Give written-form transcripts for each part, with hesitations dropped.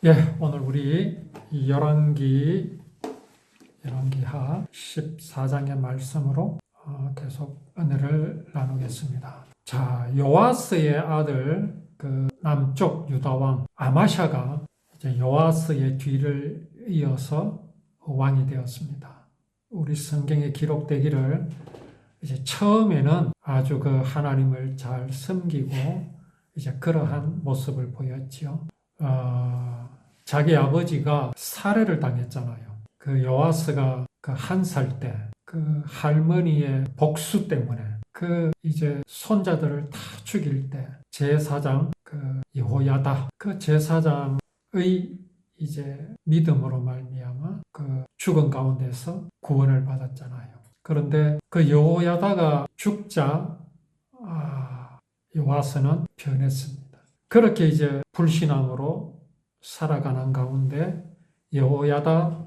예, 오늘 우리 열왕기하 14장의 말씀으로 계속 은혜를 나누겠습니다. 자, 요아스의 아들 그 남쪽 유다왕 아마샤가 이제 요아스의 뒤를 이어서 왕이 되었습니다. 우리 성경에 기록되기를 이제 처음에는 아주 그 하나님을 잘 섬기고 이제 그러한 모습을 보였지요. 자기 아버지가 살해를 당했잖아요. 그 요아스가 그 1살 때 그 할머니의 복수 때문에 그 이제 손자들을 다 죽일 때 제사장 그 여호야다 그 제사장의 이제 믿음으로 말미암아 그 죽은 가운데서 구원을 받았잖아요. 그런데 그 여호야다가 죽자 요아스는 변했습니다. 그렇게 이제 불신앙으로 살아가는 가운데 여호야다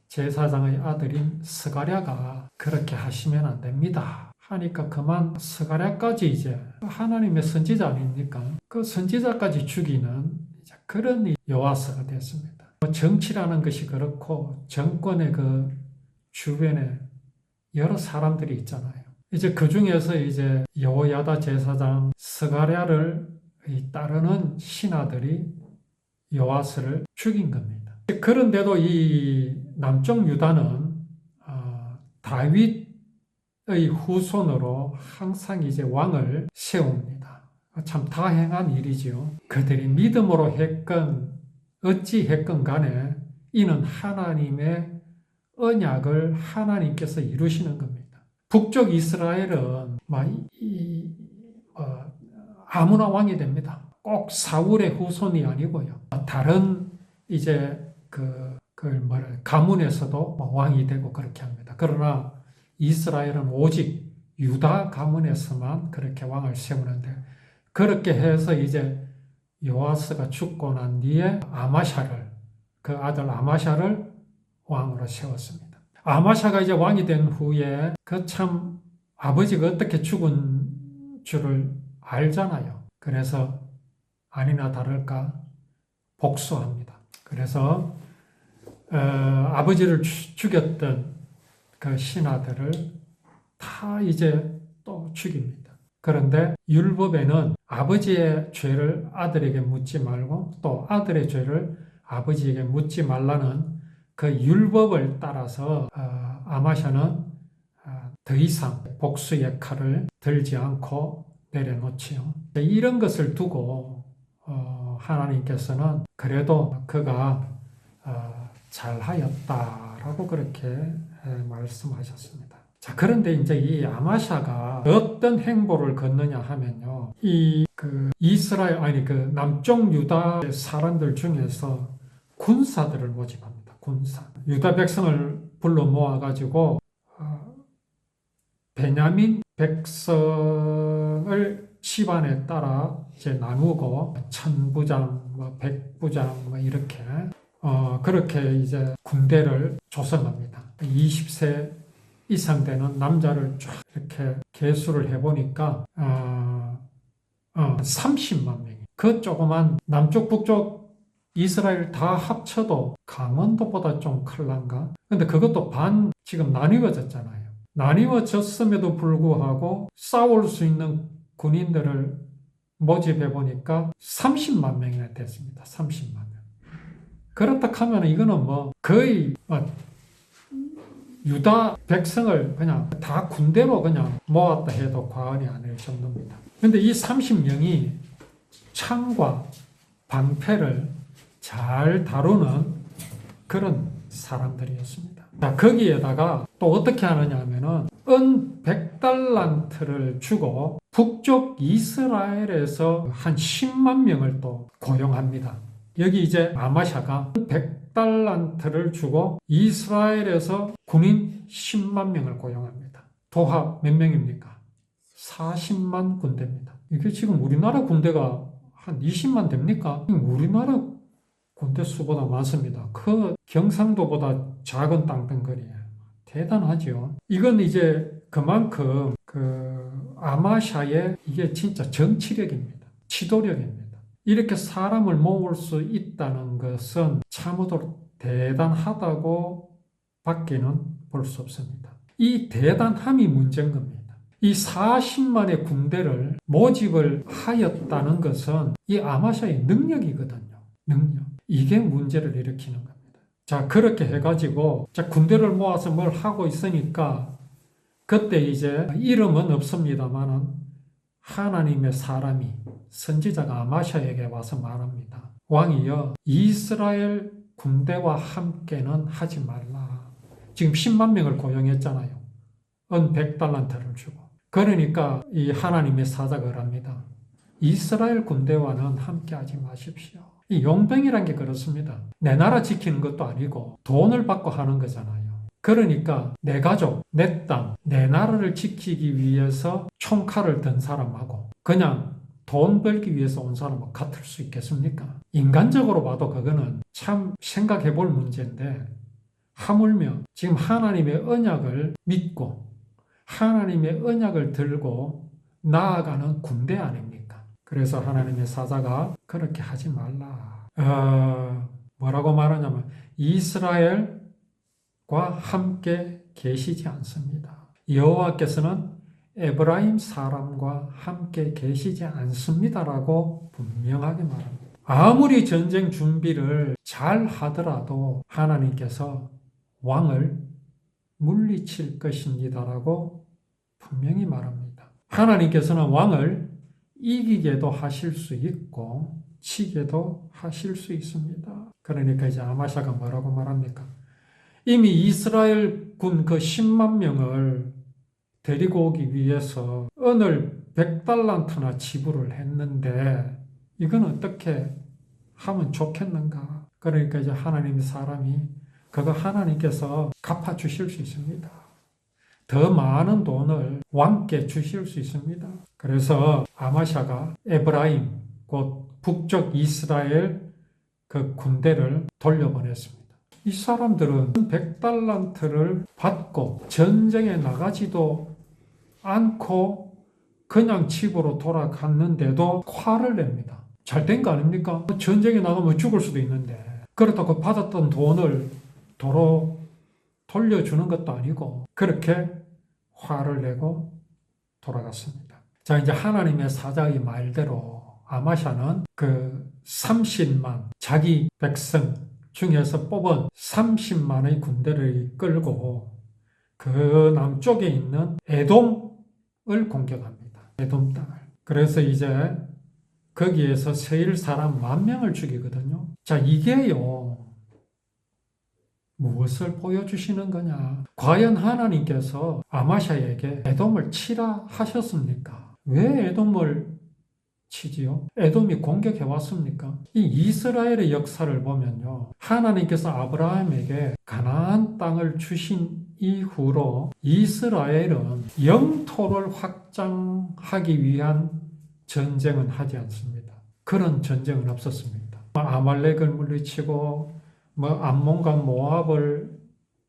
제사장의 아들인 스가랴가 그렇게 하시면 안 됩니다 하니까 그만 스가랴까지 이제 하나님의 선지자 아닙니까? 그 선지자까지 죽이는 그런 요아스가 됐습니다. 정치라는 것이 그렇고 정권의 그 주변에 여러 사람들이 있잖아요. 이제 그 중에서 이제 여호야다 제사장 스가랴를 따르는 신하들이 요아스를 죽인 겁니다. 그런데도 이 남쪽 유다는 다윗의 후손으로 항상 이제 왕을 세웁니다. 참 다행한 일이지요. 그들이 믿음으로 했건 어찌 했건 간에 이는 하나님의 언약을 하나님께서 이루시는 겁니다. 북쪽 이스라엘은 아무나 왕이 됩니다. 꼭 사울의 후손이 아니고요. 다른 이제 가문에서도 왕이 되고 그렇게 합니다. 그러나 이스라엘은 오직 유다 가문에서만 그렇게 왕을 세우는데 그렇게 해서 이제 요아스가 죽고 난 뒤에 그 아들 아마샤를 왕으로 세웠습니다. 아마샤가 이제 왕이 된 후에 그 참 아버지가 어떻게 죽은 줄을 알잖아요. 그래서 아니나 다를까 복수합니다. 그래서 아버지를 죽였던 그 신하들을 다 이제 또 죽입니다. 그런데 율법에는 아버지의 죄를 아들에게 묻지 말고 또 아들의 죄를 아버지에게 묻지 말라는 그 율법을 따라서 아마샤는 더 이상 복수의 칼을 들지 않고 내려놓지요. 이런 것을 두고 하나님께서는 그래도 그가 잘하였다라고 그렇게 말씀하셨습니다. 자, 그런데 이제 이 아마샤가 어떤 행보를 걷느냐 하면요. 그 남쪽 유다 사람들 중에서 군사들을 모집합니다. 군사. 유다 백성을 불러 모아가지고 베냐민 백성을 집안에 따라 이제 나누고 1000부장, 100부장 이렇게 그렇게 이제 군대를 조성합니다. 20세 이상 되는 남자를 쫙 이렇게 계수를 해보니까 30만 명이. 그 조그만 남쪽 북쪽 이스라엘 다 합쳐도 강원도보다 좀 클란가? 근데 그것도 지금 나뉘어졌잖아요. 나뉘어졌음에도 불구하고 싸울 수 있는 군인들을 모집해 보니까 30만 명이나 됐습니다. 30만 명. 그렇다 하면 이거는 거의 유다 백성을 그냥 다 군대로 그냥 모았다 해도 과언이 아닐 정도입니다. 근데 이 30명이 창과 방패를 잘 다루는 그런 사람들이었습니다. 자, 거기에다가 또 어떻게 하느냐 하면은 은 100달란트를 주고 북쪽 이스라엘에서 한 10만 명을 또 고용합니다. 여기 이제 아마샤가 100달란트를 주고 이스라엘에서 군인 10만 명을 고용합니다. 도합 몇 명입니까? 40만 군대입니다. 이게 지금 우리나라 군대가 한 20만 됩니까? 우리나라 군대 수보다 많습니다. 그 경상도보다 작은 땅덩어리예요. 대단하죠. 이건 이제 그만큼 아마샤의 이게 진짜 정치력입니다. 지도력입니다. 이렇게 사람을 모을 수 있다는 것은 참으로 대단하다고 밖에는 볼 수 없습니다. 이 대단함이 문제인 겁니다. 이 40만의 군대를 모집을 하였다는 것은 이 아마샤의 능력이거든요. 능력. 이게 문제를 일으키는 겁니다. 자, 그렇게 해가지고 군대를 모아서 뭘 하고 있으니까 그때 이제 이름은 없습니다만은 하나님의 사람이 선지자가 아마샤에게 와서 말합니다. 왕이여, 이스라엘 군대와 함께는 하지 말라. 지금 10만 명을 고용했잖아요. 은 100달란트를 주고. 그러니까 이 하나님의 사자가 합니다. 이스라엘 군대와는 함께 하지 마십시오. 이 용병이란 게 그렇습니다. 내 나라 지키는 것도 아니고 돈을 받고 하는 거잖아요. 그러니까 내 가족, 내 땅, 내 나라를 지키기 위해서 총칼을 든 사람하고 그냥 돈 벌기 위해서 온 사람하고 같을 수 있겠습니까? 인간적으로 봐도 그거는 참 생각해 볼 문제인데 하물며 지금 하나님의 언약을 믿고 하나님의 언약을 들고 나아가는 군대 아닙니까? 그래서 하나님의 사자가 그렇게 하지 말라. 뭐라고 말하냐면 이스라엘과 함께 계시지 않습니다. 여호와께서는 에브라임 사람과 함께 계시지 않습니다라고 분명하게 말합니다. 아무리 전쟁 준비를 잘 하더라도 하나님께서 왕을 물리칠 것입니다라고 분명히 말합니다. 하나님께서는 왕을 이기게도 하실 수 있고 치게도 하실 수 있습니다. 그러니까 이제 아마샤가 뭐라고 말합니까? 이미 이스라엘 군 그 10만 명을 데리고 오기 위해서 은을 100달란트나 지불을 했는데 이건 어떻게 하면 좋겠는가? 그러니까 이제 하나님의 사람이 그거 하나님께서 갚아주실 수 있습니다. 더 많은 돈을 왕께 주실 수 있습니다. 그래서 아마샤가 에브라임, 곧 북쪽 이스라엘 그 군대를 돌려보냈습니다. 이 사람들은 100달란트를 받고 전쟁에 나가지도 않고 그냥 집으로 돌아갔는데도 화를 냅니다. 잘된 거 아닙니까? 전쟁에 나가면 죽을 수도 있는데 그렇다고 받았던 돈을 도로 돌려주는 것도 아니고 그렇게 화를 내고 돌아갔습니다. 자, 이제 하나님의 사자의 말대로 아마샤는 그 30만 자기 백성 중에서 뽑은 30만의 군대를 이끌고 그 남쪽에 있는 에돔을 공격합니다. 에돔 땅을. 그래서 이제 거기에서 세일 사람 10,000명을 죽이거든요. 자, 이게요. 무엇을 보여주시는 거냐? 과연 하나님께서 아마샤에게 에돔을 치라 하셨습니까? 왜 에돔을 치지요? 에돔이 공격해 왔습니까? 이 이스라엘의 역사를 보면요. 하나님께서 아브라함에게 가나안 땅을 주신 이후로 이스라엘은 영토를 확장하기 위한 전쟁은 하지 않습니다. 그런 전쟁은 없었습니다. 아말렉을 물리치고 암몬과 모압을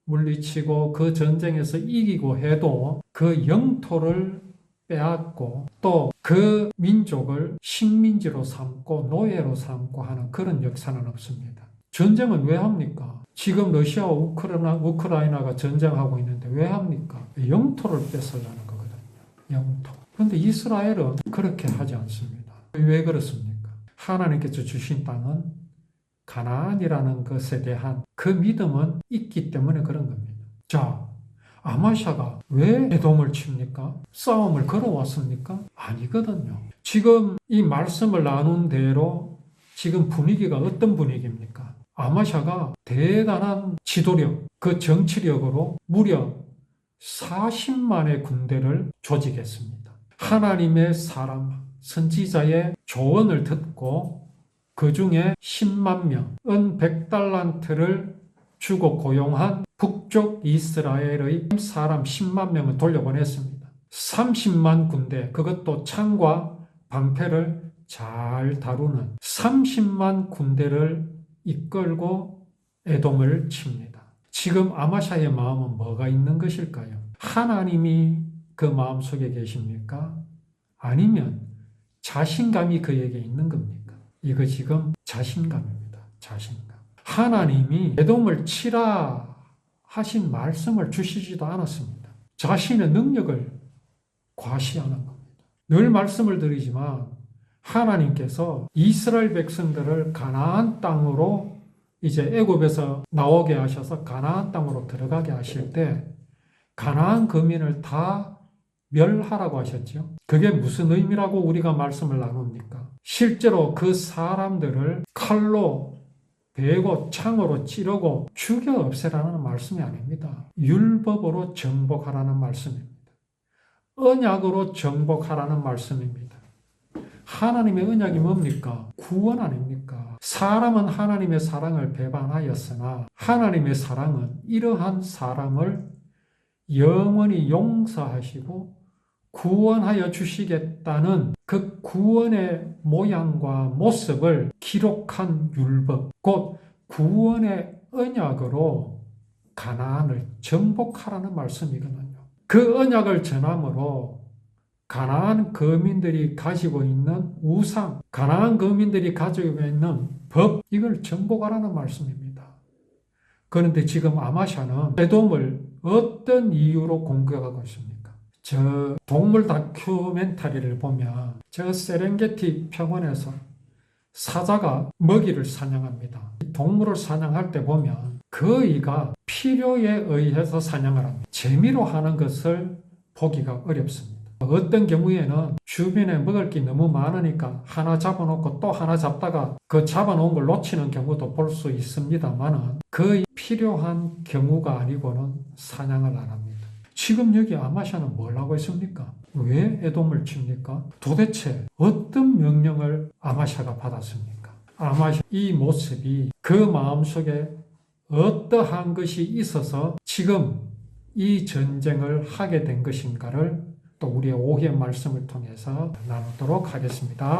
물리치고 그 전쟁에서 이기고 해도 그 영토를 빼앗고 또 그 민족을 식민지로 삼고 노예로 삼고 하는 그런 역사는 없습니다. 전쟁은 왜 합니까? 지금 러시아와 우크라이나가 전쟁하고 있는데 왜 합니까? 영토를 뺏으려는 거거든요. 영토. 그런데 이스라엘은 그렇게 하지 않습니다. 왜 그렇습니까? 하나님께서 주신 땅은 가나안이라는 것에 대한 그 믿음은 있기 때문에 그런 겁니다. 자, 아마샤가 왜 에돔을 칩니까? 싸움을 걸어왔습니까? 아니거든요. 지금 이 말씀을 나눈 대로 지금 분위기가 어떤 분위기입니까? 아마샤가 대단한 지도력, 그 정치력으로 무려 40만의 군대를 조직했습니다. 하나님의 사람, 선지자의 조언을 듣고 그 중에 10만 명, 은 100달란트를 주고 고용한 북쪽 이스라엘의 사람 10만 명을 돌려보냈습니다. 30만 군대, 그것도 창과 방패를 잘 다루는 30만 군대를 이끌고 에돔을 칩니다. 지금 아마샤의 마음은 뭐가 있는 것일까요? 하나님이 그 마음속에 계십니까? 아니면 자신감이 그에게 있는 겁니까? 이거 지금 자신감입니다. 자신감. 하나님이 에돔을 치라 하신 말씀을 주시지도 않았습니다. 자신의 능력을 과시하는 겁니다. 늘 말씀을 드리지만 하나님께서 이스라엘 백성들을 가나안 땅으로 이제 애굽에서 나오게 하셔서 가나안 땅으로 들어가게 하실 때 가나안 거민을 다 멸하라고 하셨죠. 그게 무슨 의미라고 우리가 말씀을 나눕니까? 실제로 그 사람들을 칼로 베고 창으로 찌르고 죽여 없애라는 말씀이 아닙니다. 율법으로 정복하라는 말씀입니다. 언약으로 정복하라는 말씀입니다. 하나님의 언약이 뭡니까? 구원 아닙니까? 사람은 하나님의 사랑을 배반하였으나 하나님의 사랑은 이러한 사람을 영원히 용서하시고 구원하여 주시겠다는 그 구원의 모양과 모습을 기록한 율법, 곧 구원의 언약으로 가나안을 정복하라는 말씀이거든요. 그 언약을 전함으로 가나안 거민들이 가지고 있는 우상, 가나안 거민들이 가지고 있는 법, 이걸 정복하라는 말씀입니다. 그런데 지금 아마샤는 에돔을 어떤 이유로 공격하고 있습니까? 저 동물 다큐멘터리를 보면 저 세렝게티 평원에서 사자가 먹이를 사냥합니다. 동물을 사냥할 때 보면 거의가 필요에 의해서 사냥을 합니다. 재미로 하는 것을 보기가 어렵습니다. 어떤 경우에는 주변에 먹을 게 너무 많으니까 하나 잡아놓고 또 하나 잡다가 그 잡아놓은 걸 놓치는 경우도 볼 수 있습니다만 거의 필요한 경우가 아니고는 사냥을 안 합니다. 지금 여기 아마샤는 뭘 하고 있습니까? 왜 에돔을 칩니까? 도대체 어떤 명령을 아마샤가 받았습니까? 아마샤 이 모습이 그 마음속에 어떠한 것이 있어서 지금 이 전쟁을 하게 된 것인가를 또 우리의 오후의 말씀을 통해서 나누도록 하겠습니다.